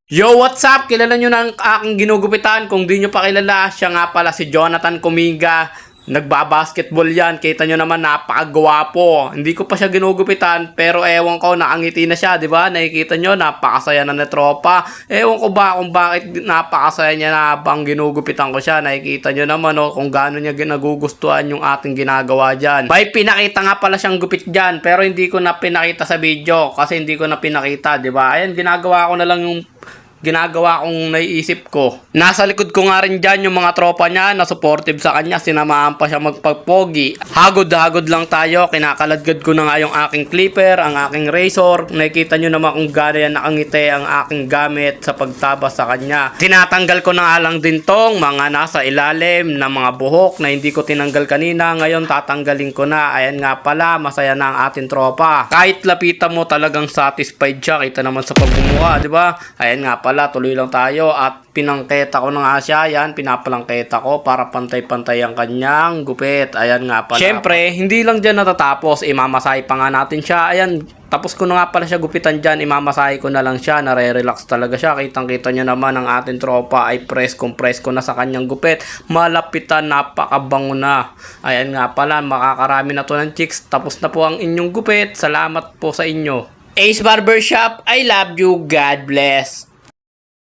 Yo, what's up? Kilala nyo na ang aking ginugupitan. Kung di nyo pa kilala, siya nga pala si Jonathan Cominga. Nagbabasketball yan. Kita nyo naman, napakagwapo. Hindi ko pa siya ginugupitan, pero ewan ko, nakangiti na siya, di ba? Nakikita nyo, napakasaya na tropa. Ewan ko ba kung bakit napakasaya niya na habang ginugupitan ko siya. Nakikita nyo naman, oh, kung gaano niya nagugustuhan yung ating ginagawa dyan. May pinakita nga pala siyang gupit dyan, pero hindi ko na pinakita sa video kasi hindi ko na pinakita, di ba? Ayan, ginagawa ko na lang yung ginagawa kong naiisip ko. Nasa likod ko nga rin dyan yung mga tropa niya na supportive sa kanya. Sinamahan pa siya magpagpogi. Hagod-hagod lang tayo. Kinakaladgad ko na nga yung aking clipper, ang aking razor. Nakikita nyo naman kung gaano yan nakangiti ang aking gamit sa pagtabas sa kanya. Tinatanggal ko na nga lang din tong mga nasa ilalim na mga buhok na hindi ko tinanggal kanina. Ngayon tatanggalin ko na. Ayan nga pala, masaya na ang ating tropa. Kahit lapitan mo talagang satisfied siya. Kita naman sa pagbumuha, di ba? Ayan nga pala, tuloy lang tayo at pinangketa ko na nga siya. Yan, pinapalangketa ko para pantay-pantay ang kanyang gupit. Ayan nga pala. Siyempre, hindi lang dyan natatapos. Imamasahe pa nga natin siya. Ayan, tapos ko na nga pala siya gupitan dyan. Imamasahe ko na lang siya. Nare-relax talaga siya. Kitang-kita nyo naman ang ating tropa ay compress ko na sa kanyang gupit. Malapitan, napakabango na. Ayan nga pala, makakarami na to ng chicks. Tapos na po ang inyong gupit. Salamat po sa inyo. Ace Barbershop, I love you. God bless.